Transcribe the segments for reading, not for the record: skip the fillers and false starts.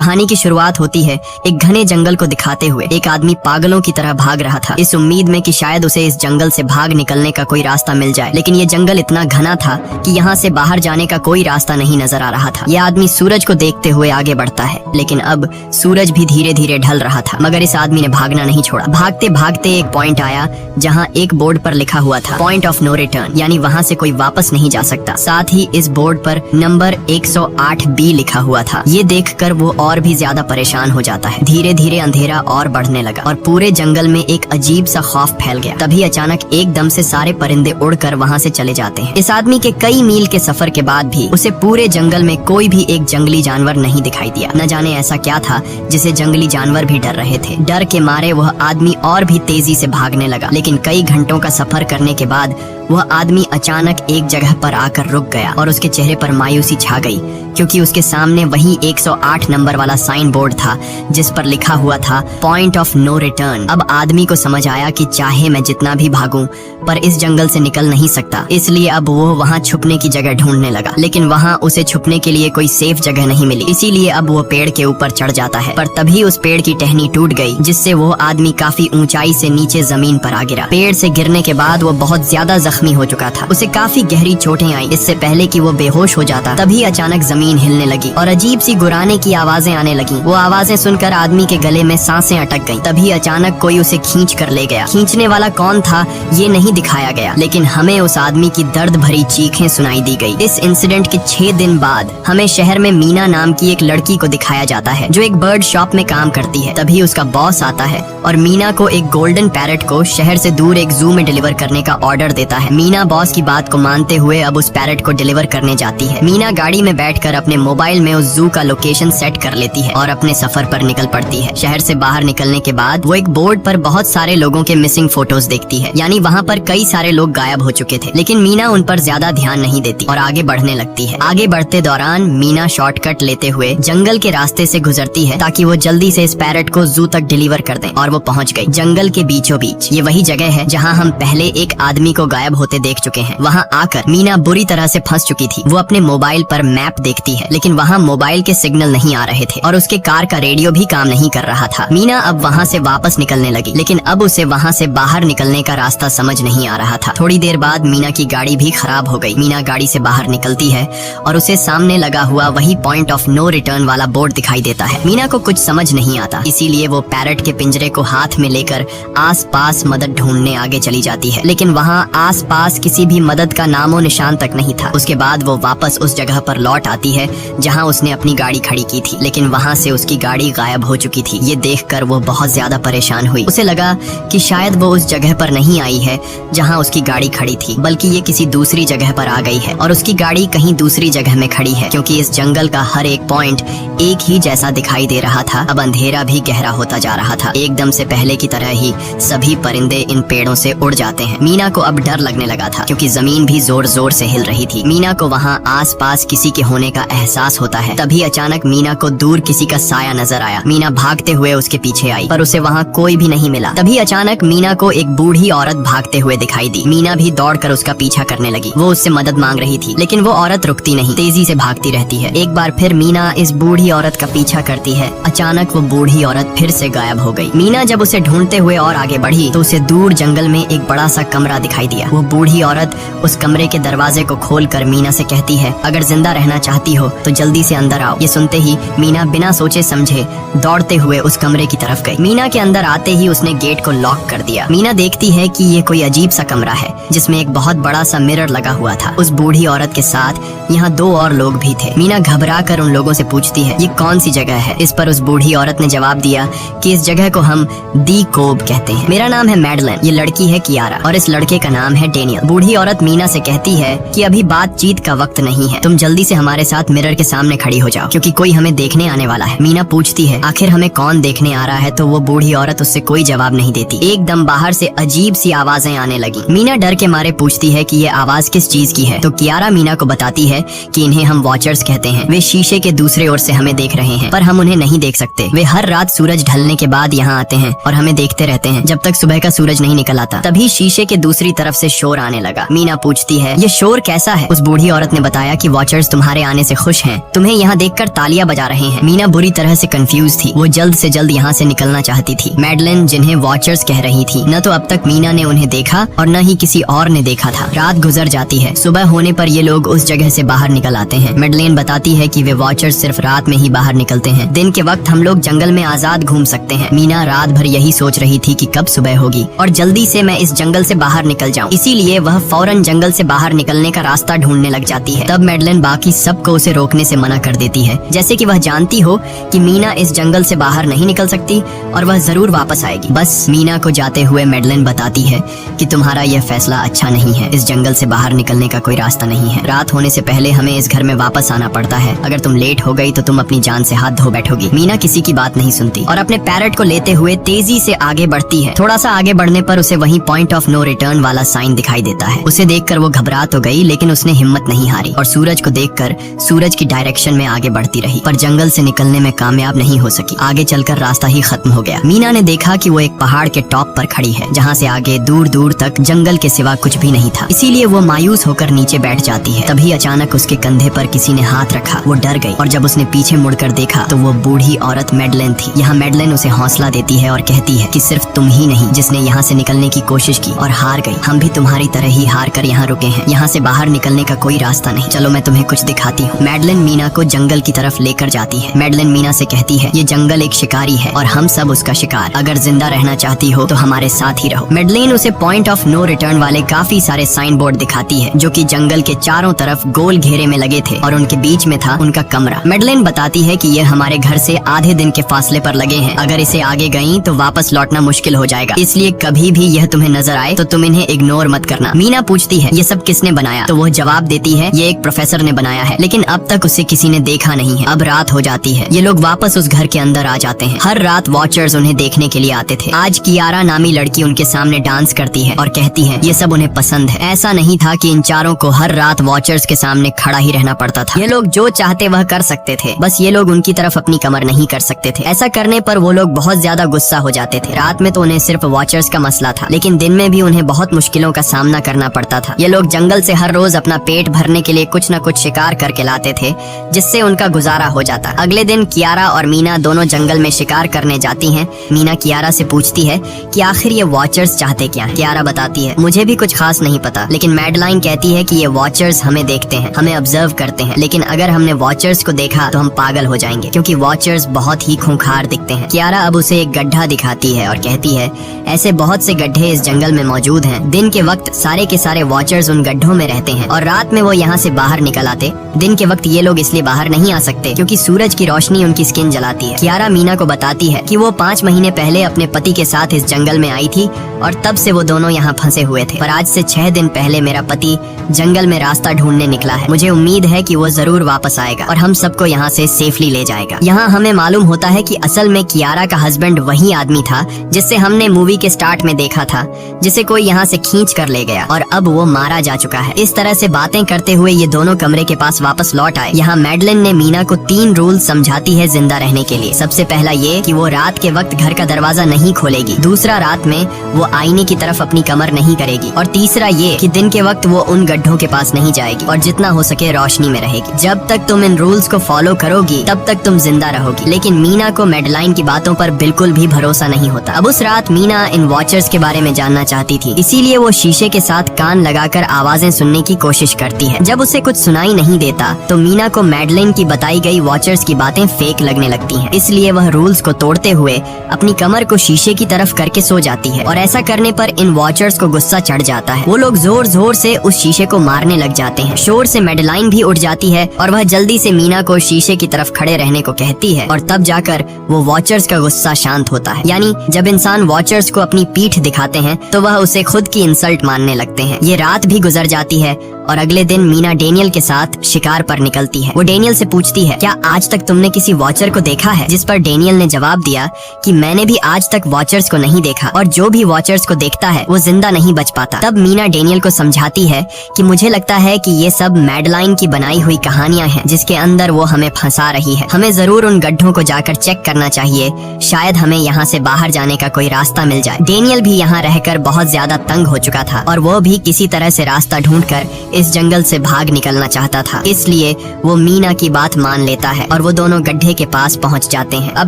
कहानी की शुरुआत होती है एक घने जंगल को दिखाते हुए। एक आदमी पागलों की तरह भाग रहा था, इस उम्मीद में कि शायद उसे इस जंगल से भाग निकलने का कोई रास्ता मिल जाए, लेकिन ये जंगल इतना घना था कि यहाँ से बाहर जाने का कोई रास्ता नहीं नजर आ रहा था। यह आदमी सूरज को देखते हुए आगे बढ़ता है, लेकिन अब सूरज भी धीरे धीरे ढल रहा था, मगर इस आदमी ने भागना नहीं छोड़ा। भागते भागते एक पॉइंट आया जहाँ एक बोर्ड पर लिखा हुआ था पॉइंट ऑफ नो रिटर्न, यानी वहाँ से कोई वापस नहीं जा सकता। साथ ही इस बोर्ड पर नंबर 108B लिखा हुआ था। ये देखकर वो और भी ज्यादा परेशान हो जाता है। धीरे धीरे अंधेरा और बढ़ने लगा और पूरे जंगल में एक अजीब सा खौफ फैल गया। तभी अचानक एकदम से सारे परिंदे उड़कर वहाँ से चले जाते हैं। इस आदमी के कई मील के सफर के बाद भी उसे पूरे जंगल में कोई भी एक जंगली जानवर नहीं दिखाई दिया। न जाने ऐसा क्या था जिसे जंगली जानवर भी डर रहे थे। डर के मारे वह आदमी और भी तेजी से भागने लगा, लेकिन कई घंटों का सफर करने के बाद वह आदमी अचानक एक जगह पर आकर रुक गया और उसके चेहरे पर मायूसी छा गई, क्योंकि उसके सामने वही 108 नंबर वाला साइन बोर्ड था जिस पर लिखा हुआ था पॉइंट ऑफ नो रिटर्न। अब आदमी को समझ आया कि चाहे मैं जितना भी भागूं पर इस जंगल से निकल नहीं सकता, इसलिए अब वो वहाँ छुपने की जगह ढूंढने लगा, लेकिन वहाँ उसे छुपने के लिए कोई सेफ जगह नहीं मिली। इसीलिए अब वो पेड़ के ऊपर चढ़ जाता है, पर तभी उस पेड़ की टहनी टूट गई, जिससे वो आदमी काफी ऊंचाई से नीचे जमीन पर आ गिरा। पेड़ से गिरने के बाद वो बहुत ज्यादा जख्मी हो चुका था, उसे काफी गहरी चोटें आई। इससे पहले कि वो बेहोश हो जाता तभी अचानक जमीन हिलने लगी और अजीब सी गुर्राने की आवाजें आने लगी। वो आवाजें सुनकर आदमी के गले में सांसें अटक गईं। तभी अचानक कोई उसे खींच कर ले गया। खींचने वाला कौन था ये नहीं दिखाया गया, लेकिन हमें उस आदमी की दर्द भरी चीखें सुनाई दी गई। इस इंसिडेंट के 6 दिन बाद हमें शहर में मीना नाम की एक लड़की को दिखाया जाता है, जो एक बर्ड शॉप में काम करती है। तभी उसका बॉस आता है और मीना को एक गोल्डन पैरट को शहर से दूर एक जू में डिलीवर करने का ऑर्डर देता है। मीना बॉस की बात को मानते हुए अब उस पैरट को डिलीवर करने जाती है। मीना गाड़ी में बैठकर अपने मोबाइल में उस जू का लोकेशन सेट कर लेती है और अपने सफर पर निकल पड़ती है। शहर से बाहर निकलने के बाद वो एक बोर्ड पर बहुत सारे लोगों के मिसिंग फोटोज देखती है, यानी वहाँ पर कई सारे लोग गायब हो चुके थे, लेकिन मीना उन पर ज्यादा ध्यान नहीं देती और आगे बढ़ने लगती है। आगे बढ़ते दौरान मीना शॉर्टकट लेते हुए जंगल के रास्ते से गुजरती है ताकि वो जल्दी से इस पैरट को जू तक डिलीवर कर दें, और वो पहुँच गई जंगल के बीचों बीच। ये वही जगह है जहाँ हम पहले एक आदमी को गायब होते देख चुके हैं। वहाँ आकर मीना बुरी तरह से फंस चुकी थी। वो अपने मोबाइल पर मैप देखती है, लेकिन वहाँ मोबाइल के सिग्नल नहीं आ रहे थे और उसके कार का रेडियो भी काम नहीं कर रहा था। मीना अब वहाँ से वापस निकलने लगी, लेकिन अब उसे वहाँ से बाहर निकलने का रास्ता समझ नहीं आ रहा था। थोड़ी देर बाद मीना की गाड़ी भी खराब हो गई। मीना गाड़ी से बाहर निकलती है और उसे सामने लगा हुआ वही पॉइंट ऑफ नो रिटर्न वाला बोर्ड दिखाई देता है। मीना को कुछ समझ नहीं आता, इसीलिए वो पैरट के पिंजरे को हाथ में लेकर आस-पास मदद ढूंढने आगे चली जाती है, लेकिन वहाँ आस-पास किसी भी मदद का नामो निशान तक नहीं था। उसके बाद वो वापस उस जगह पर लौट आती है जहाँ उसने अपनी गाड़ी खड़ी की थी, लेकिन वहाँ से उसकी गाड़ी गायब हो चुकी थी। ये देखकर वो बहुत ज्यादा परेशान हुई। उसे लगा कि शायद वो उस जगह पर नहीं आई है जहाँ उसकी गाड़ी खड़ी थी, बल्कि ये किसी दूसरी जगह पर आ गई है और उसकी गाड़ी कहीं दूसरी जगह में खड़ी है, क्योंकि इस जंगल का हर एक पॉइंट एक ही जैसा दिखाई दे रहा था। अब अंधेरा भी गहरा होता जा रहा था। एकदम से पहले की तरह ही सभी परिंदे इन पेड़ों से उड़ जाते हैं। मीना को अब डर लगने लगा था, क्योंकि जमीन भी जोर जोर से हिल रही थी। मीना को वहाँ आस-पास किसी के होने का एहसास होता है। तभी अचानक मीना को दूर किसी का साया नजर आया। मीना भागते हुए उसके पीछे आई, पर उसे वहाँ कोई भी नहीं मिला। तभी अचानक मीना को एक बूढ़ी औरत भागते हुए दिखाई दी। मीना भी दौड़कर उसका पीछा करने लगी। वो उससे मदद मांग रही थी, लेकिन वो औरत रुकती नहीं, तेजी से भागती रहती है। एक बार फिर मीना इस बूढ़ी औरत का पीछा करती है। अचानक वो बूढ़ी औरत फिर से गायब हो गई। मीना जब उसे ढूंढते हुए और आगे बढ़ी तो उसे दूर जंगल में एक बड़ा सा कमरा दिखाई दिया। वो बूढ़ी औरत उस कमरे के दरवाजे को खोलकर मीना से कहती है, अगर जिंदा रहना चाहती हो तो जल्दी से अंदर आओ। ये सुनते ही मीना बिना सोचे समझे दौड़ते हुए उस कमरे की तरफ गई। मीना के अंदर आते ही उसने गेट को लॉक कर दिया। मीना देखती है कि ये कोई अजीब सा कमरा है जिसमें एक बहुत बड़ा सा मिरर लगा हुआ था। उस बूढ़ी औरत के साथ यहाँ 2 और लोग भी थे। मीना घबरा कर उन लोगों से पूछती है, ये कौन सी जगह है? इस पर उस बूढ़ी औरत ने जवाब दिया कि इस जगह को हम दी कोब कहते हैं। मेरा नाम है मैडलन, ये लड़की है कियारा और इस लड़के का नाम है डेनियल। बूढ़ी औरत मीना से कहती है कि अभी बातचीत का वक्त नहीं है, तुम जल्दी से हमारे साथ मिरर के सामने खड़ी हो जाओ, क्योंकि कोई हमें देखने आने वाला है। मीना पूछती है, आखिर हमें कौन देखने आ रहा है? तो वो बूढ़ी औरत उससे कोई जवाब नहीं देती। एकदम बाहर से अजीब सी आवाजें आने लगी। मीना डर के मारे पूछती है कि ये आवाज किस चीज की है? तो कियारा मीना को बताती है कि इन्हें हम वॉचर्स कहते हैं। वे शीशे के दूसरे ओर से हमें देख रहे हैं, पर हम उन्हें नहीं देख सकते। वे हर रात सूरज ढलने के बाद यहाँ आते हैं और हमें देखते रहते हैं जब तक सुबह का सूरज नहीं निकल आता। तभी शीशे के दूसरी तरफ से शोर आने लगा। मीना पूछती है, ये शोर कैसा है? उस बूढ़ी औरत ने बताया कि वॉचर्स तुम्हारे आने से खुश हैं, तुम्हें यहाँ देखकर तालियां बजा रहे हैं। मीना बुरी तरह से कंफ्यूज थी, वो जल्द से जल्द यहाँ से निकलना चाहती थी। मैडलेन जिन्हें वॉचर्स कह रही थी, न तो अब तक मीना ने उन्हें देखा और न ही किसी और ने देखा था। रात गुजर जाती है, सुबह होने पर ये लोग उस जगह से बाहर निकल आते हैं। मैडलेन बताती है कि वे वॉचर्स सिर्फ रात में ही बाहर निकलते हैं, दिन के वक्त हम लोग जंगल में आजाद घूम सकते हैं। मीना रात भर यही सोच रही थी कि कब सुबह होगी और जल्दी से मैं इस जंगल से बाहर निकल जाऊं। इसीलिए वह फौरन जंगल से बाहर निकलने का रास्ता ढूंढने लग जाती है। तब मैडलेन बाकी सबको उसे रोकने से मना कर देती है, जैसे कि वह जानती हो कि मीना इस जंगल से बाहर नहीं निकल सकती और वह जरूर वापस आएगी। बस मीना को जाते हुए मैडलेन बताती है कि तुम्हारा यह फैसला अच्छा नहीं है, इस जंगल से बाहर निकलने का कोई रास्ता नहीं है। रात होने से पहले हमें इस घर में वापस आना पड़ता है, अगर तुम लेट हो गई तो तुम अपनी जान से हाथ धो बैठोगी। मीना किसी की बात नहीं सुनती और अपने पैरट को लेते हुए तेजी से आगे बढ़ती है। थोड़ा सा आगे बढ़ने पर उसे वहीं पॉइंट ऑफ नो रिटर्न वाला साइन दिखाई देता है। उसे देखकर वो घबरा तो गई, लेकिन उसने हिम्मत नहीं हारी और सूरज को देखकर सूरज की डायरेक्शन में आगे बढ़ती रही, पर जंगल से निकलने में कामयाब नहीं हो सकी। आगे चलकर रास्ता ही खत्म हो गया। मीना ने देखा कि वो एक पहाड़ के टॉप पर खड़ी है, जहाँ से आगे दूर दूर तक जंगल के सिवा कुछ भी नहीं था। इसीलिए वो मायूस होकर नीचे बैठ जाती है। तभी अचानक उसके कंधे पर किसी ने हाथ रखा। वो डर गई और जब उसने पीछे मुड़कर देखा तो वो बूढ़ी औरत मैडलेन थी। यहाँ मैडलेन उसे हौसला देती है और कहती है कि सिर्फ तुम ही नहीं जिसने यहाँ से निकलने की कोशिश की और हार गई, हम भी तुम्हारी तरह ही हार कर यहाँ रुके हैं। यहाँ से बाहर निकलने का कोई रास्ता नहीं, चलो मैं तुम्हें कुछ दिखाती हूँ। मैडलेन मीना को जंगल की तरफ लेकर जाती है। मैडलेन मीना से कहती है, ये जंगल एक शिकारी है और हम सब उसका शिकार, अगर जिंदा रहना चाहती हो तो हमारे साथ ही रहो। मैडलेन उसे पॉइंट ऑफ नो रिटर्न वाले काफी सारे साइन बोर्ड दिखाती है, जो कि जंगल के चारों तरफ गोल घेरे में लगे थे और उनके बीच में था उनका कमरा। मैडलेन बताती है कि ये हमारे घर से आधे दिन के फासले पर लगे हैं, अगर इसे आगे गई तो वापस लौटना मुश्किल हो जाएगा, इसलिए कभी भी यह तुम्हें नजर आए तो तुम इन्हें इग्नोर मत करना। मीना पूछती है, ये सब किसने बनाया? तो वो जवाब देती है, ये एक प्रोफेसर ने बनाया है, लेकिन अब तक उसे किसी ने देखा नहीं है। अब रात हो जाती है, ये लोग वापस उस घर के अंदर आ जाते हैं। हर रात वॉचर्स उन्हें देखने के लिए आते थे। आज कियारा नामी लड़की उनके सामने डांस करती है और कहती है ये सब उन्हें पसंद है। ऐसा नहीं था कि इन चारों को हर रात वॉचर्स के सामने खड़ा ही रहना पड़ता था, ये लोग जो चाहते वह कर सकते थे, बस ये लोग उनकी तरफ अपनी कमर नहीं कर सकते थे। ऐसा करने पर वो लोग बहुत ज्यादा गुस्सा हो जाते थे। रात में तो उन्हें सिर्फ वॉचर्स का मसला था, लेकिन दिन में भी उन्हें बहुत मुश्किलों का सामना करना पड़ता था। ये लोग जंगल से हर रोज अपना पेट भरने के लिए कुछ न कुछ शिकार करके लाते थे, जिससे उनका गुजारा हो जाता। अगले दिन कियारा और मीना दोनों जंगल में शिकार करने जाती हैं। मीना कियारा से पूछती है कि आखिर ये वॉचर्स चाहते क्या हैं? कियारा बताती है, मुझे भी कुछ खास नहीं पता, लेकिन मैडलाइन कहती है कि ये वॉचर्स हमें देखते हैं, हमें ऑब्जर्व करते हैं, लेकिन अगर हमने वॉचर्स को देखा तो हम पागल हो जाएंगे, क्योंकि वॉचर्स बहुत ही खूंखार दिखते हैं। कियारा अब उसे एक गड्ढा दिखाती है और कहती है, ऐसे बहुत से गड्ढे इस जंगल में मौजूद हैं। दिन के वक्त सारे के सारे वॉचर्स उन गड्ढों में रहते हैं और रात में वो यहाँ से बाहर निकल आते। दिन के वक्त ये लोग इसलिए बाहर नहीं आ सकते क्योंकि सूरज की रोशनी उनकी स्किन जलाती है। कियारा मीना को बताती है कि वो 5 महीने पहले अपने पति के साथ इस जंगल में आई थी और तब से वो दोनों यहाँ फंसे हुए थे, पर आज से 6 दिन पहले मेरा पति जंगल में रास्ता ढूंढने निकला है। मुझे उम्मीद है कि वो जरूर वापस आएगा और हम सबको यहाँ से सेफली ले जाएगा। यहाँ हमें मालूम होता है कि असल में कियारा का हस्बैंड वही आदमी था जिससे हमने मूवी के स्टार्ट में देखा था, जिसे कोई यहाँ से खींच कर ले गया और अब वो मारा जा चुका है। इस तरह से बातें करते हुए ये दोनों कमरे के पास वापस लौट आए। यहाँ मैडलेन ने मीना को 3 रूल समझाती है जिंदा रहने के लिए। सबसे पहला ये कि वो रात के वक्त घर का दरवाजा नहीं खोलेगी। दूसरा, रात में वो आईने की तरफ अपनी कमर नहीं करेगी। और तीसरा ये कि दिन के वक्त वो उन गड्ढों के पास नहीं जाएगी और जितना हो सके रोशनी में रहेगी। जब तक तुम इन रूल्स को फॉलो करोगी तब तक तुम जिंदा रहोगी। लेकिन मीना को मैडलाइन की बातों पर बिल्कुल भी भरोसा नहीं होता। अब उस रात मीना इन वॉचर्स के बारे में जानना चाहती थी, इसीलिए वो शीशे के साथ कान लगाकर आवाजें सुनने की कोशिश करती है। जब उसे कुछ सुनाई नहीं देता तो मीना को मैडलेन की बताई गई वॉचर्स की बातें फेक लगने लगती हैं। इसलिए वह रूल्स को तोड़ते हुए अपनी कमर को शीशे की तरफ करके सो जाती है और ऐसा करने पर इन वॉचर्स को गुस्सा चढ़ जाता है। वो लोग जोर जोर से उस शीशे को मारने लग जाते हैं। शोर से मैडलाइन भी उठ जाती है और वह जल्दी से मीना को शीशे की तरफ खड़े रहने को कहती है और तब जाकर वो वॉचर्स का गुस्सा शांत होता है। यानी जब इंसान वॉचर्स को अपनी पीठ दिखाते हैं तो वह उसे खुद की इंसल्ट मानने लगते हैं। ये रात भी गुजर जाती है और अगले दिन मीना डेनियल के साथ शिकार पर निकलती है। वो डेनियल से पूछती है, क्या आज तक तुमने किसी वॉचर को देखा है? जिस पर डेनियल ने जवाब दिया कि मैंने भी आज तक वॉचर्स को नहीं देखा और जो भी वॉचर्स को देखता है वो जिंदा नहीं बच पाता। तब मीना डेनियल को समझाती है कि मुझे लगता है कि ये सब मैडलाइन की बनाई हुई कहानियां हैं जिसके अंदर वो हमें फंसा रही है। हमें जरूर उन गड्ढों को जाकर चेक करना चाहिए, शायद हमें यहाँ से बाहर जाने का कोई रास्ता मिल जाए। डेनियल भी यहाँ रहकर बहुत ज्यादा तंग हो चुका था और वो भी किसी तरह से रास्ता ढूंढकर इस जंगल से भाग निकलना चाहता था। इसलिए वो मीना की बात मान लेता है और वो दोनों गड्ढे के पास पहुंच जाते हैं। अब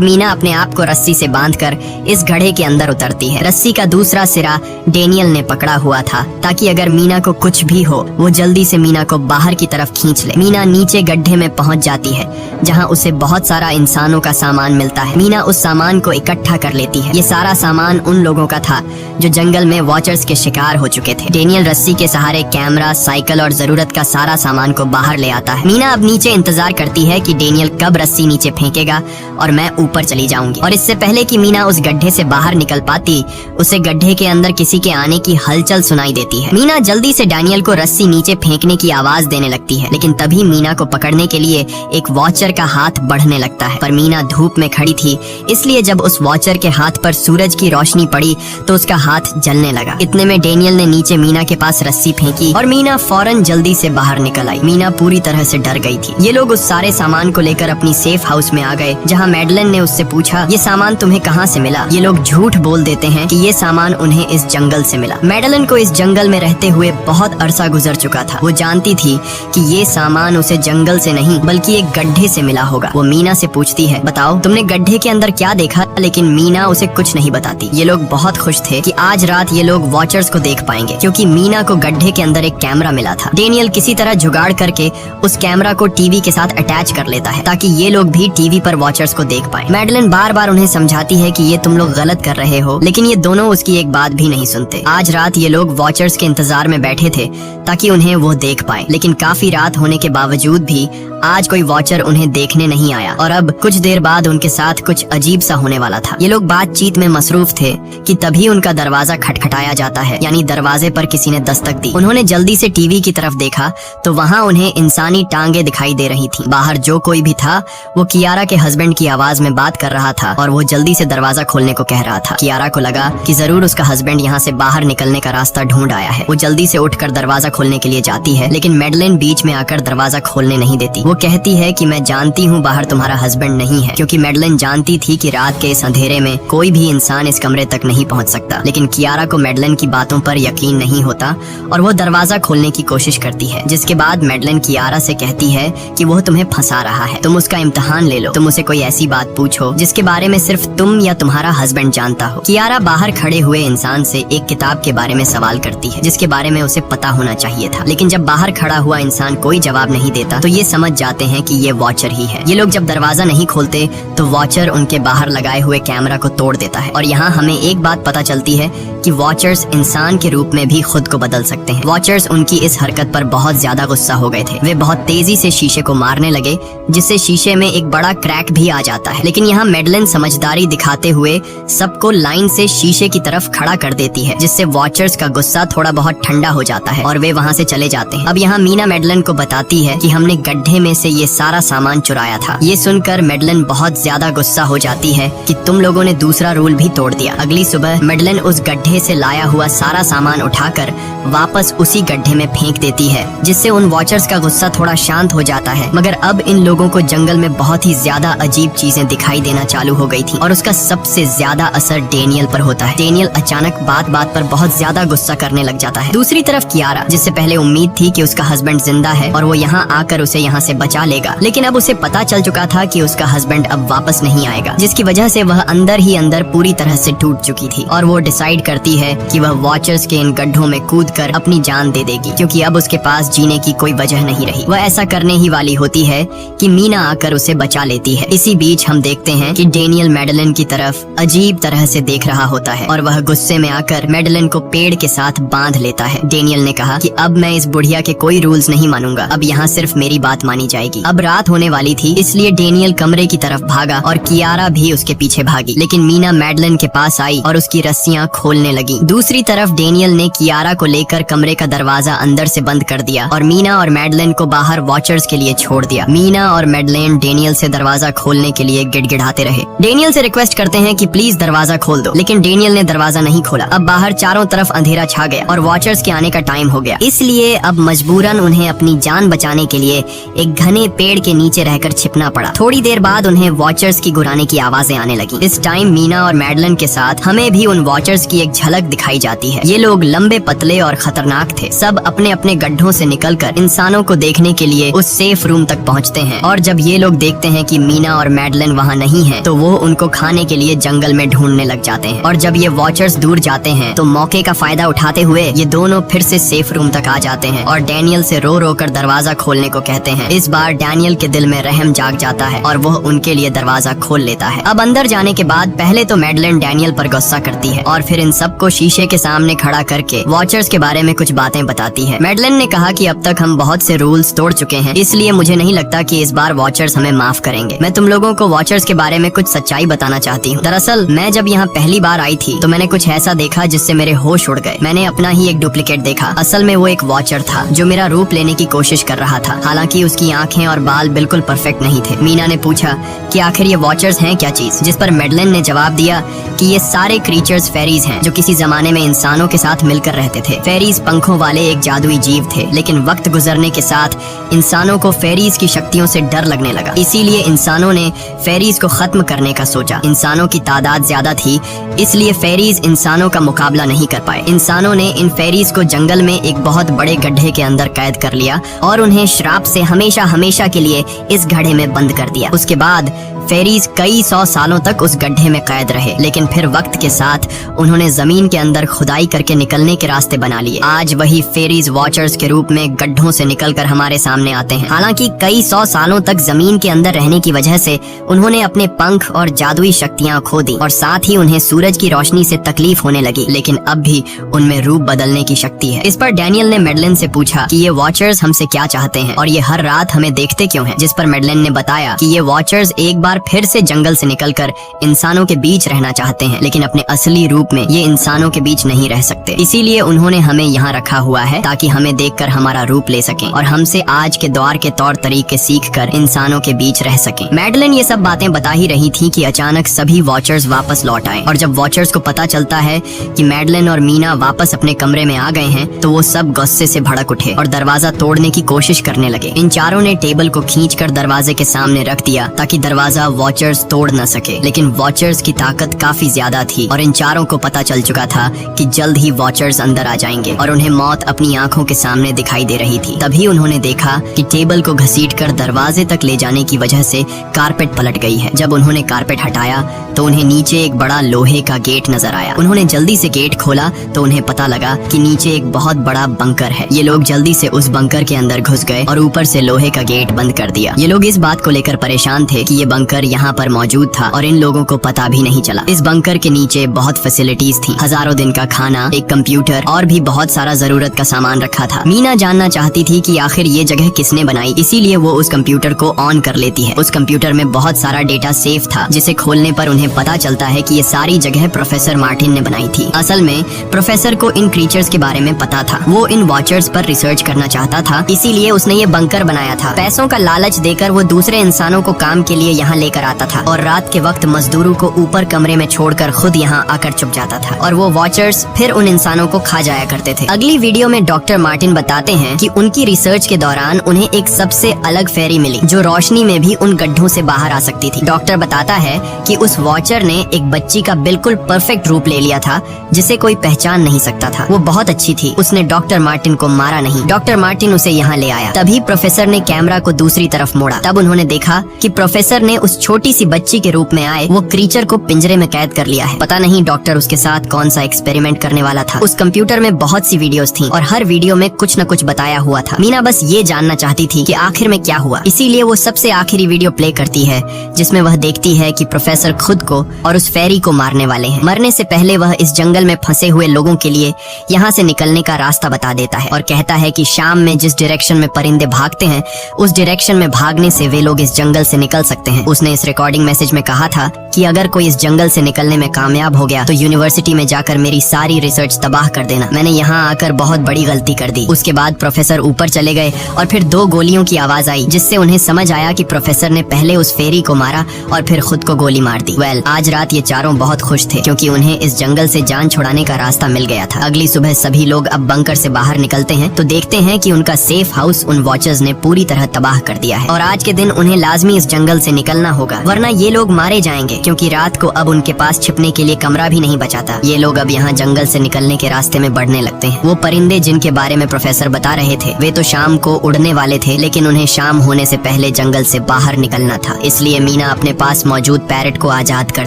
मीना अपने आप को रस्सी से बांधकर इस गड्ढे के अंदर उतरती है। रस्सी का दूसरा सिरा डेनियल ने पकड़ा हुआ था ताकि अगर मीना को कुछ भी हो वो जल्दी से मीना को बाहर की तरफ खींच ले। मीना नीचे गड्ढे में पहुंच जाती है जहां उसे बहुत सारा इंसानों का सामान मिलता है। मीना उस सामान को इकट्ठा कर लेती है। ये सारा सामान उन लोगों का था जो जंगल में वॉचर्स के शिकार हो चुके थे। डेनियल रस्सी के सहारे कैमरा, साइकिल और जरूरत का सारा सामान को बाहर ले आता है। मीना अब नीचे इंतजार करती है कि डेनियल कब रस्सी नीचे फेंकेगा और मैं ऊपर चली जाऊंगी। और इससे पहले कि मीना उस गड्ढे से बाहर निकल पाती, उसे गड्ढे के अंदर किसी के आने की हलचल सुनाई देती है। मीना जल्दी से डेनियल को रस्सी नीचे फेंकने की आवाज देने लगती है, लेकिन तभी मीना को पकड़ने के लिए एक वॉचर का हाथ बढ़ने लगता है। पर मीना धूप में खड़ी थी, इसलिए जब उस वॉचर के हाथ पर सूरज की रोशनी पड़ी तो उसका हाथ जलने लगा। इतने में डेनियल ने नीचे मीना के पास रस्सी फेंकी और मीना फौरन जल्दी से बाहर निकल आई। मीना पूरी तरह से डर गई थी। ये लोग उस सारे सामान को लेकर अपनी सेफ हाउस में आ गए, जहाँ मैडलन ने उससे पूछा, ये सामान तुम्हें कहाँ से मिला? ये लोग झूठ बोल देते हैं कि ये सामान उन्हें इस जंगल से मिला। मैडलन को इस जंगल में रहते हुए बहुत अरसा गुजर चुका था। वो जानती थी कि ये सामान उसे जंगल से नहीं बल्कि एक गड्ढे से मिला होगा। वो मीना से पूछती है, बताओ तुमने गड्ढे के अंदर क्या देखा? लेकिन मीना उसे कुछ नहीं बताती। ये लोग बहुत खुश थे कि आज रात ये लोग वॉचर्स को देख पाएंगे, क्योंकि मीना को गड्ढे के अंदर एक कैमरा मिला था। डेनियल किसी तरह जुगाड़ करके उस कैमरा को टीवी के साथ अटैच कर लेता है ताकि ये लोग भी टीवी पर वॉचर्स को देख पाए। मैडलन बार बार उन्हें समझाती है कि ये तुम लोग गलत कर रहे हो, लेकिन ये दोनों उसकी एक बात भी नहीं सुनते। आज रात ये लोग वॉचर्स के इंतजार में बैठे थे ताकि उन्हें वो देख पाए, लेकिन काफी रात होने के बावजूद भी आज कोई वॉचर उन्हें देखने नहीं आया और अब कुछ देर बाद उनके साथ कुछ अजीब सा होने वाला था। ये लोग बातचीत में मसरूफ थे कि तभी उनका दरवाजा खटखटाया जाता है, यानी दरवाजे पर किसी ने दस्तक दी। उन्होंने जल्दी से टीवी की तरफ देखा तो वहाँ उन्हें इंसानी टांगे दिखाई दे रही थी। बाहर जो कोई भी था वो कियारा के हस्बैंड की आवाज में बात कर रहा था और वो जल्दी से दरवाजा खोलने को कह रहा था। कियारा को लगा कि जरूर उसका हस्बैंड यहाँ से बाहर निकलने का रास्ता ढूंढ आया है। वो जल्दी से उठकर दरवाजा खोलने के लिए जाती है, लेकिन मैडलन बीच में आकर दरवाजा खोलने नहीं देती। वो कहती है कि मैं जानती हूँ बाहर तुम्हारा हस्बैंड नहीं है, क्योंकि मैडलन जानती थी कि रात के इस अंधेरे में कोई भी इंसान इस कमरे तक नहीं पहुँच सकता। लेकिन कियारा को मैडलन की बातों पर यकीन नहीं होता और वो दरवाजा खोलने की कोशिश करती है, जिसके बाद मैडलन कियारा से कहती है कि वो तुम्हें फंसा रहा है, तुम उसका इम्तिहान ले लो, तुम उसे कोई ऐसी बात पूछो जिसके बारे में सिर्फ तुम या तुम्हारा हस्बैंड जानता हो। कियारा बाहर खड़े हुए इंसान से एक किताब के बारे में सवाल करती है जिसके बारे में उसे पता होना चाहिए था, लेकिन जब बाहर खड़ा हुआ इंसान कोई जवाब नहीं देता तो ये समझ जाते हैं कि ये वॉचर ही है। ये लोग जब दरवाजा नहीं खोलते तो वॉचर उनके बाहर लगाए हुए कैमरा को तोड़ देता है और यहाँ हमें एक बात पता चलती है कि वॉचर्स इंसान के रूप में भी खुद को बदल सकते हैं। वॉचर्स उनकी इस हरकत पर बहुत ज्यादा गुस्सा हो गए थे। वे बहुत तेजी से शीशे को मारने लगे, जिससे शीशे में एक बड़ा क्रैक भी आ जाता है। लेकिन यहाँ मैडलन समझदारी दिखाते हुए सबको लाइन से शीशे की तरफ खड़ा कर देती है, जिससे वॉचर्स का गुस्सा थोड़ा बहुत ठंडा हो जाता है और वे वहाँ से चले जाते हैं। अब यहाँ मीना मैडलन को बताती है कि हमने गड्ढे में से ये सारा सामान चुराया था। ये सुनकर मैडलन बहुत ज्यादा गुस्सा हो जाती है कि तुम लोगों ने दूसरा रूल भी तोड़ दिया। अगली सुबह मैडलन उस गड्ढे से लाया हुआ सारा सामान उठाकर वापस उसी गड्ढे में फेंक देती है, जिससे उन वॉचर्स का गुस्सा थोड़ा शांत हो जाता है। मगर अब इन लोगों को जंगल में बहुत ही ज्यादा अजीब चीजें दिखाई देना चालू हो गई थी और उसका सबसे ज्यादा असर डेनियल पर होता है। डेनियल अचानक बात बात पर बहुत ज्यादा गुस्सा करने लग जाता है। दूसरी तरफ कियारा, जिससे पहले उम्मीद थी कि उसका हस्बैंड जिंदा है और वो यहाँ आकर उसे यहाँ से बचा लेगा, लेकिन अब उसे पता चल चुका था कि उसका हस्बैंड अब वापस नहीं आएगा, जिसकी वजह से वह अंदर ही अंदर पूरी तरह से टूट चुकी थी और वो डिसाइड करती है कि वह वॉचर्स के इन गड्ढों में कूदकर अपनी जान दे देगी, क्योंकि अब उसके पास जीने की कोई वजह नहीं रही। वह ऐसा करने ही वाली होती है कि मीना आकर उसे बचा लेती है। इसी बीच हम देखते हैं कि डेनियल मैडलन की तरफ अजीब तरह से देख रहा होता है और वह गुस्से में आकर मैडलन को पेड़ के साथ बांध लेता है। डेनियल ने कहा कि अब मैं इस बुढ़िया के कोई रूल्स नहीं मानूंगा, अब यहाँ सिर्फ मेरी बात मानी जाएगी। अब रात होने वाली थी, इसलिए डेनियल कमरे की तरफ भागा और कियारा भी उसके पीछे भागी, लेकिन मीना मैडलन के पास आई और उसकी रस्सियां खोलने लगी। दूसरी तरफ डेनियल ने कियारा को लेकर कमरे का दरवाजा अंदर से बंद कर दिया और मीना और मैडलन को बाहर वॉचर्स के लिए छोड़ दिया। मीना और मैडलन डेनियल से दरवाजा खोलने के लिए गिड़गिड़ाते रहे। डेनियल से रिक्वेस्ट करते हैं कि प्लीज दरवाजा खोल दो, लेकिन डेनियल ने दरवाजा नहीं खोला। अब बाहर चारों तरफ अंधेरा छा गया और वॉचर्स के आने का टाइम हो गया, इसलिए अब मजबूरन उन्हें अपनी जान बचाने के लिए एक एक घने पेड़ के नीचे रहकर छिपना पड़ा। थोड़ी देर बाद उन्हें वॉचर्स की गुराने की आवाजें आने लगी। इस टाइम मीना और मैडलन के साथ हमें भी उन वॉचर्स की एक झलक दिखाई जाती है। ये लोग लंबे, पतले और खतरनाक थे। सब अपने अपने गड्ढों से निकलकर इंसानों को देखने के लिए उस सेफ रूम तक पहुंचते हैं। और जब ये लोग देखते हैं कि मीना और मैडलन वहाँ नहीं है, तो वो उनको खाने के लिए जंगल में ढूंढने लग जाते हैं। और जब ये वॉचर्स दूर जाते हैं तो मौके का फायदा उठाते हुए ये दोनों फिर से सेफ रूम तक आ जाते हैं और डैनियल से रो रो कर दरवाजा खोलने को कहते हैं। इस बार डैनियल के दिल में रहम जाग जाता है और वो उनके लिए दरवाजा खोल लेता है। अब अंदर जाने के बाद पहले तो मैडलन डैनियल पर गुस्सा करती है और फिर इन सबको शीशे के सामने खड़ा करके वॉचर्स के बारे में कुछ बातें बताती है। मैडलन ने कहा कि अब तक हम बहुत से रूल्स तोड़ चुके हैं, इसलिए मुझे नहीं लगता कि इस बार वॉचर्स हमें माफ करेंगे। मैं तुम लोगों को वॉचर्स के बारे में कुछ सच्चाई बताना चाहती हूँ। दरअसल मैं जब यहाँ पहली बार आई थी तो मैंने कुछ ऐसा देखा जिससे मेरे होश उड़ गए। मैंने अपना ही एक डुप्लीकेट देखा। असल में वो एक वॉचर था जो मेरा रूप लेने की कोशिश कर रहा था। हालांकि उसकी आंखें और बाल बिल्कुल परफेक्ट नहीं थे। मीना ने पूछा कि आखिर ये वॉचर्स हैं क्या चीज, जिस पर मैडलन ने जवाब दिया कि ये सारे क्रीचर्स फेरीज हैं जो किसी जमाने में इंसानों के साथ मिलकर रहते थे। फेरीज पंखों वाले एक जादुई जीव थे, लेकिन वक्त गुजरने के साथ इंसानों को फेरीज की शक्तियों से डर लगने लगा। इसीलिए इंसानों ने फेरीज को खत्म करने का सोचा। इंसानों की तादाद ज्यादा थी, इसलिए फेरीज इंसानों का मुकाबला नहीं कर पाए। इंसानों ने इन फेरीज को जंगल में एक बहुत बड़े गड्ढे के अंदर कैद कर लिया और उन्हें श्राप से हमेशा हमेशा के लिए इस गड्ढे में बंद कर दिया। उसके बाद फेरीज कई 100 सालों तक उस गड्ढे में कैद रहे, लेकिन फिर वक्त के साथ उन्होंने जमीन के अंदर खुदाई करके निकलने के रास्ते बना लिए। आज वही फेरीज वॉचर्स के रूप में गड्ढों से निकलकर हमारे सामने आते हैं। हालांकि कई 100 सालों तक जमीन के अंदर रहने की वजह से उन्होंने अपने पंख और जादुई शक्तियां खो दी और साथ ही उन्हें सूरज की रोशनी से तकलीफ होने लगी, लेकिन अब भी उनमें रूप बदलने की शक्ति है। इस पर डैनियल ने मैडलन से पूछा कि ये वॉचर्स हमसे क्या चाहते हैं और ये हर रात हमें देखते क्यों हैं, जिस पर मैडलन ने बताया कि ये वॉचर्स एक बार फिर से जंगल से निकलकर इंसानों के बीच रहना चाहते हैं, लेकिन अपने असली रूप में ये इंसानों के बीच नहीं रह सकते। इसीलिए उन्होंने हमें यहाँ रखा हुआ है ताकि हमें देखकर हमारा रूप ले सकें और हमसे आज के दौर के तौर तरीके सीखकर इंसानों के बीच रह सकें। मैडलन ये सब बातें बता ही रही थी कि अचानक सभी वॉचर्स वापस लौट आए और जब वॉचर्स को पता चलता है कि मैडलन और मीना वापस अपने कमरे में आ गए हैं तो वो सब गुस्से से भड़क उठे और दरवाजा तोड़ने की कोशिश करने लगे। इन चारों ने टेबल को खींचकर दरवाजे के सामने रख दिया ताकि दरवाजा वॉचर्स तोड़ न सके, लेकिन वॉचर्स की ताकत काफी ज्यादा थी और इन चारों को पता चल चुका था कि जल्द ही वॉचर्स अंदर आ जाएंगे और उन्हें मौत अपनी आंखों के सामने दिखाई दे रही थी। तभी उन्होंने देखा कि टेबल को घसीटकर दरवाजे तक ले जाने की वजह से कारपेट पलट गई है। जब उन्होंने कारपेट हटाया तो उन्हें नीचे एक बड़ा लोहे का गेट नजर आया। उन्होंने जल्दी से गेट खोला तो उन्हें पता लगा कि नीचे एक बहुत बड़ा बंकर है। ये लोग जल्दी से उस बंकर के अंदर घुस गए और ऊपर से लोहे का गेट बंद कर दिया। ये लोग इस बात को लेकर परेशान थे कि ये बंकर यहाँ पर मौजूद था और इन लोगों को पता भी नहीं चला। इस बंकर के नीचे बहुत फैसिलिटीज थी, हजारों दिन का खाना, एक कंप्यूटर और भी बहुत सारा जरूरत का सामान रखा था। मीना जानना चाहती थी कि आखिर ये जगह किसने बनाई, इसीलिए वो उस कंप्यूटर को ऑन कर लेती है। उस कंप्यूटर में बहुत सारा डेटा सेफ था, जिसे खोलने पर उन्हें पता चलता है कि ये सारी जगह प्रोफेसर मार्टिन ने बनाई थी। असल में प्रोफेसर को इन क्रीचर्स के बारे में पता था। वो इन वॉचर्स पर रिसर्च करना चाहता था, इसीलिए उसने ये बंकर बनाया था। पैसों का लालच देकर वो दूसरे इंसानों को काम के लिए यहाँ लेकर आता था और रात के वक्त मजदूरों को ऊपर कमरे में छोड़कर खुद यहाँ आकर छुप जाता था और वो वॉचर्स फिर उन इंसानों को खा जाया करते थे। अगली वीडियो में डॉक्टर मार्टिन बताते हैं कि उनकी रिसर्च के दौरान उन्हें एक सबसे अलग फेरी मिली जो रोशनी में भी उन गड्ढों से बाहर आ सकती थी। डॉक्टर बताता है कि उस वॉचर ने एक बच्ची का बिल्कुल परफेक्ट रूप ले लिया था जिसे कोई पहचान नहीं सकता था। वो बहुत अच्छी थी, उसने डॉक्टर मार्टिन को मारा नहीं। डॉक्टर मार्टिन उसे यहाँ ले आया। तभी प्रोफेसर ने कैमरा को दूसरी तरफ मोड़ा। तब उन्होंने देखा कि प्रोफेसर ने उस छोटी सी बच्ची के रूप में आए वो क्रीचर को पिंजरे में कैद कर लिया है। पता नहीं डॉक्टर उसके साथ कौन सा एक्सपेरिमेंट करने वाला था। उस कंप्यूटर में बहुत सी वीडियोस थी और हर वीडियो में कुछ न कुछ बताया हुआ था। मीना बस ये जानना चाहती थी कि आखिर में क्या हुआ, इसीलिए वो सबसे आखिरी वीडियो प्ले करती है जिसमें वह देखती है कि प्रोफेसर खुद को और उस फेरी को मारने वाले हैं। मरने से पहले वह इस जंगल में फंसे हुए लोगों के लिए यहाँ से निकलने का रास्ता बता देता है और कहता है कि शाम में जिस डायरेक्शन में परिंदे भागते हैं उस डायरेक्शन में भागने से वे लोग इस जंगल से निकल सकते हैं। उसने इस रिकॉर्डिंग मैसेज में कहा था कि अगर कोई इस जंगल से निकलने में कामयाब हो गया तो यूनिवर्सिटी में जाकर मेरी सारी रिसर्च तबाह कर देना। मैंने यहाँ आकर बहुत बड़ी गलती कर दी। उसके बाद प्रोफेसर ऊपर चले गए और फिर 2 गोलियों की आवाज आई, जिससे उन्हें समझ आया कि प्रोफेसर ने पहले उस फेरी को मारा और फिर खुद को गोली मार दी। आज रात ये चारों बहुत खुश थे क्योंकि उन्हें इस जंगल से जान छुड़ाने का रास्ता मिल गया था। अगली सुबह सभी लोग अब बंकर से बाहर निकलते हैं तो देखते हैं कि उनका सेफ हाउस उन वॉचर्स ने पूरी तरह तबाह कर दिया है और आज के दिन उन्हें लाजमी इस जंगल से निकलना होगा, वरना ये लोग मारे जाएंगे क्योंकि रात को अब उनके पास छिपने के लिए कमरा भी नहीं बचा था। ये लोग अब यहाँ जंगल से निकलने के रास्ते में बढ़ने लगते हैं। वो परिंदे जिनके बारे में प्रोफेसर बता रहे थे वे तो शाम को उड़ने वाले थे, लेकिन उन्हें शाम होने से पहले जंगल से बाहर निकलना था। इसलिए मीना अपने पास मौजूद पैरट को आजाद कर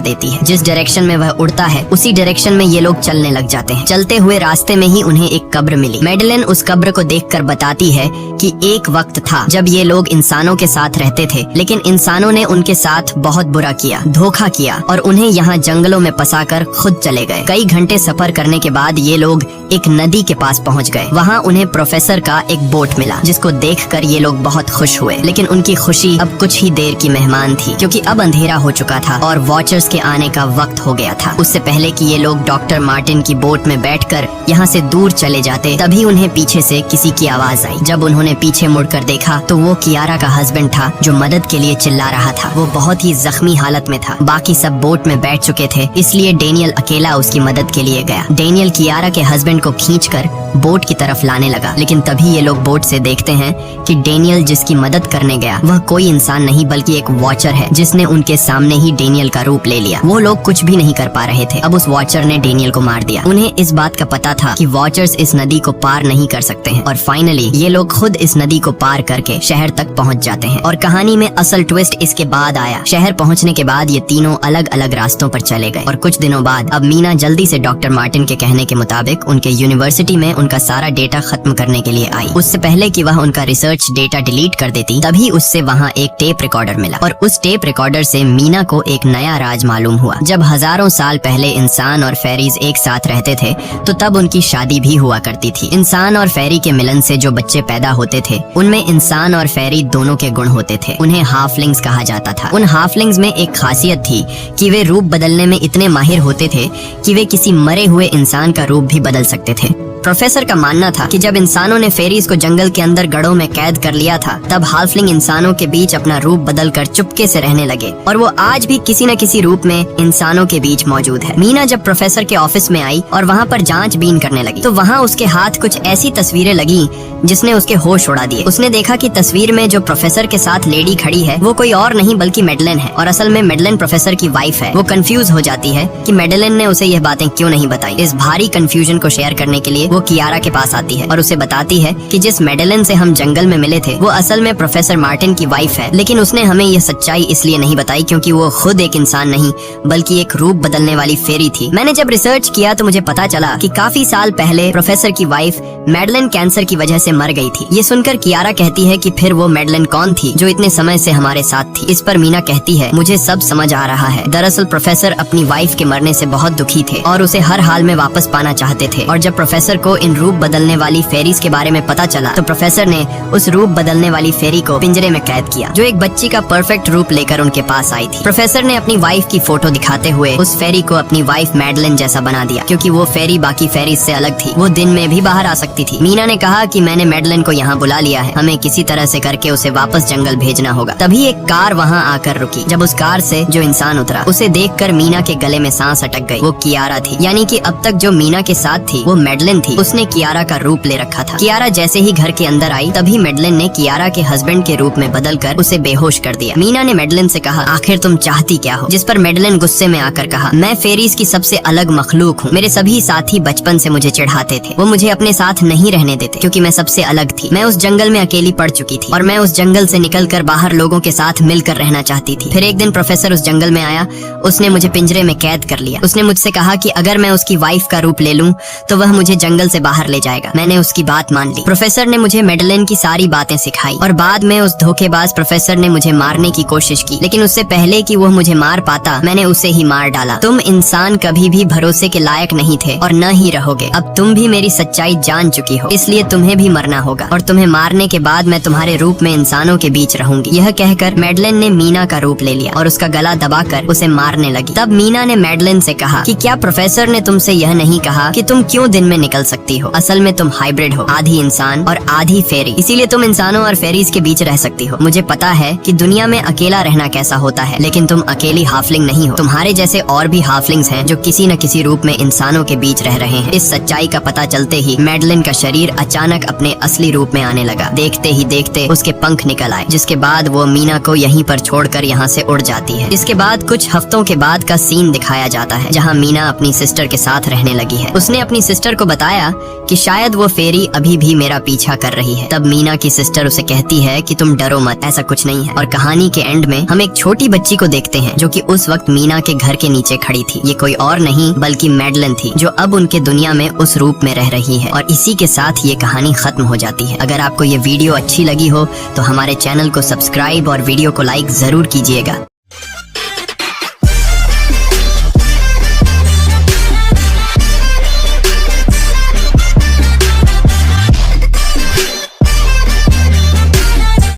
देती है। जिस डायरेक्शन में वह उड़ता है उसी डायरेक्शन में ये लोग चलने लग जाते हैं। चलते हुए रास्ते में ही उन्हें एक कब्र मिली। मैडलेन उस कब्र को देखकर बताती है कि एक वक्त था जब ये लोग इंसानों के साथ रहते थे, लेकिन इंसानों ने उनके साथ बहुत बुरा किया, धोखा किया और उन्हें यहाँ जंगलों में फंसाकर खुद चले गए। कई घंटे सफर करने के बाद ये लोग एक नदी के पास पहुँच गए। वहाँ उन्हें प्रोफेसर का एक बोट मिला, जिसको देखकर ये लोग बहुत खुश हुए। लेकिन उनकी खुशी अब कुछ ही देर की मेहमान थी क्योंकि अब अंधेरा हो चुका था और वॉचर्स के आने का वक्त हो गया था। उससे पहले कि ये लोग डॉक्टर मार्टिन की बोट में बैठकर यहाँ से दूर चले जाते, तभी उन्हें पीछे से किसी की आवाज आई। जब उन्होंने पीछे मुड़कर देखा तो वो कियारा का हस्बैंड था जो मदद के लिए चिल्ला रहा था। वो बहुत ही जख्मी हालत में था। बाकी सब बोट में बैठ चुके थे, इसलिए डेनियल अकेला उसकी मदद के लिए गया। डेनियल कियारा के हस्बैंड को खींचकर बोट की तरफ लाने लगा, लेकिन तभी ये लोग बोट से देखते हैं कि डेनियल जिसकी मदद करने गया वह कोई इंसान नहीं बल्कि एक वॉचर है, जिसने उनके सामने ही डेनियल का रूप ले लिया। वो लोग कुछ भी नहीं कर पा रहे थे। अब उस वॉचर ने डेनियल को मार दिया। उन्हें इस बात का पता था कि वॉचर्स इस नदी को पार नहीं कर सकते हैं और फाइनली ये लोग खुद इस नदी को पार करके शहर तक पहुंच जाते हैं। और कहानी में असल ट्विस्ट इसके बाद आया। शहर पहुंचने के बाद ये तीनों अलग अलग रास्तों पर चले गए और कुछ दिनों बाद अब मीना जल्दी से डॉक्टर मार्टिन के कहने के मुताबिक उनके यूनिवर्सिटी में उनका सारा डेटा खत्म करने के लिए आई। उससे पहले कि वह उनका रिसर्च डेटा डिलीट कर देती, तभी उससे वहाँ एक टेप रिकॉर्डर मिला और उस टेप रिकॉर्डर से मीना को एक नया राज मालूम हुआ। जब हजारों साल पहले इंसान और फेरीज एक साथ रहते थे तो तब उनकी शादी भी हुआ करती थी। इंसान और फेरी के मिलन से जो बच्चे पैदा होते थे उनमें इंसान और फेरी दोनों के गुण होते थे। उन्हें हाफलिंग्स कहा जाता था। उन हाफलिंग्स में एक खासियत थी कि वे रूप बदलने में इतने माहिर होते थे कि वे किसी मरे हुए इंसान का रूप भी बदल सकते थे। प्रोफेसर का मानना था कि जब इंसानों ने फेरीज को जंगल के अंदर गढ़ों में कैद कर लिया था, तब हाफलिंग इंसानों के बीच अपना रूप बदलकर चुपके से रहने लगे और वो आज भी किसी न किसी रूप में इंसानों के बीच मौजूद है। मीना जब प्रोफेसर के ऑफिस में आई और वहाँ पर जांचबीन करने लगी तो वहाँ उसके हाथ कुछ ऐसी तस्वीरें लगी जिसने उसके होश उड़ा दिए। उसने देखा कि तस्वीर में जो प्रोफेसर के साथ लेडी खड़ी है वो कोई और नहीं बल्कि मैडलेन है और असल में मैडलेन प्रोफेसर की वाइफ है। वो कंफ्यूज हो जाती है कि मैडलेन ने उसे यह बातें क्यों नहीं बताई। इस भारी कंफ्यूजन को शेयर करने के लिए वो कियारा के पास आती है और उसे बताती है कि जिस मैडलेन से हम जंगल में मिले थे वो असल में प्रोफेसर मार्टिन की वाइफ है, लेकिन उसने हमें यह सच्चाई इसलिए नहीं बताई क्योंकि वो खुद एक इंसान नहीं बल्कि एक रूप बदलने वाली फेरी थी। मैंने जब रिसर्च किया तो मुझे पता चला कि काफी साल पहले प्रोफेसर की वाइफ मैडलेन कैंसर की वजह से मर गई थी। ये सुनकर कियारा कहती है कि फिर वो मैडलेन कौन थी जो इतने समय से हमारे साथ थी। इस पर मीना कहती है, मुझे सब समझ आ रहा है। दरअसल प्रोफेसर अपनी वाइफ के मरने से बहुत दुखी थे और उसे हर हाल में वापस पाना चाहते थे और जब प्रोफेसर को इन रूप बदलने वाली फेरीज के बारे में पता चला तो प्रोफेसर ने उस रूप बदलने वाली फेरी को पिंजरे में कैद किया जो एक बच्ची का परफेक्ट रूप लेकर उनके पास आई थी। प्रोफेसर ने अपनी वाइफ की फोटो दिखाते हुए उस फेरी को अपनी वाइफ मैडलेन जैसा बना दिया क्योंकि वो फेरी बाकी फेरीज से अलग थी। वो दिन में भी बाहर आ सकती थी। मीना ने कहा कि मैंने मैडलेन को यहाँ बुला लिया है, हमें किसी तरह से करके उसे वापस जंगल भेजना होगा। तभी एक कार वहाँ आकर रुकी। जब उस कार से जो इंसान उतरा उसे देखकर मीना के गले में सांस अटक गई। वो कियारा थी, यानी कि अब तक जो मीना के साथ थी वो मैडलेन थी। उसने कियारा का रूप ले रखा था। कियारा जैसे ही घर के अंदर आई तभी मैडलेन ने कियारा के हस्बैंड के रूप में बदलकर उसे बेहोश कर दिया। मीना ने मैडलेन से कहा, आखिर तुम चाहती क्या हो? जिस पर मैडलेन गुस्से में आकर कहा, मैं फेरीज की सबसे अलग मखलूक हूँ। मेरे सभी साथी बचपन से मुझे चिढ़ाते थे। वो मुझे अपने साथ नहीं रहने देते क्योंकि मैं सबसे अलग थी। मैं उस जंगल में अकेली पड़ चुकी थी और मैं उस जंगल से निकलकर बाहर लोगों के साथ मिलकर रहना चाहती थी। फिर एक दिन प्रोफेसर उस जंगल में आया। उसने मुझे पिंजरे में कैद कर लिया। उसने मुझसे कहा कि अगर मैं उसकी वाइफ का रूप ले लूं तो वह मुझे जंगल जंगल से बाहर ले जाएगा। मैंने उसकी बात मान ली। प्रोफेसर ने मुझे मेडलिन की सारी बातें सिखाई और बाद में उस धोखेबाज प्रोफेसर ने मुझे मारने की कोशिश की, लेकिन उससे पहले कि वो मुझे मार पाता मैंने उसे ही मार डाला। तुम इंसान कभी भी भरोसे के लायक नहीं थे और न ही रहोगे। अब तुम भी मेरी सच्चाई जान चुकी हो, इसलिए तुम्हें भी मरना होगा और तुम्हें मारने के बाद मैं तुम्हारे रूप में इंसानों के बीच रहूंगी। यह कहकर मेडलिन ने मीना का रूप ले लिया और उसका गला दबाकर उसे मारने लगी। तब मीना ने मेडलिन से कहा कि क्या प्रोफेसर ने तुमसे यह नहीं कहा कि तुम क्यों दिन में निकल सकती हो? असल में तुम हाइब्रिड हो, आधी इंसान और आधी फेरी, इसीलिए तुम इंसानों और फेरीज के बीच रह सकती हो। मुझे पता है कि दुनिया में अकेला रहना कैसा होता है, लेकिन तुम अकेली हाफलिंग नहीं हो। तुम्हारे जैसे और भी हाफलिंग्स हैं जो किसी न किसी रूप में इंसानों के बीच रह रहे हैं। इस सच्चाई का पता चलते ही मेडलिन का शरीर अचानक अपने असली रूप में आने लगा। देखते ही देखते उसके पंख निकल आए, जिसके बाद वो मीना को यहीं पर छोड़कर यहाँ से उड़ जाती है। इसके बाद कुछ हफ्तों के बाद का सीन दिखाया जाता है, जहाँ मीना अपनी सिस्टर के साथ रहने लगी है। उसने अपनी सिस्टर को बताया कि शायद वो फेरी अभी भी मेरा पीछा कर रही है। तब मीना की सिस्टर उसे कहती है कि तुम डरो मत, ऐसा कुछ नहीं है। और कहानी के एंड में हम एक छोटी बच्ची को देखते हैं जो कि उस वक्त मीना के घर के नीचे खड़ी थी। ये कोई और नहीं बल्कि मेडलिन थी, जो अब उनके दुनिया में उस रूप में रह रही है। और इसी के साथ ये कहानी खत्म हो जाती है। अगर आपको ये वीडियो अच्छी लगी हो तो हमारे चैनल को सब्सक्राइब और वीडियो को लाइक जरूर कीजिएगा।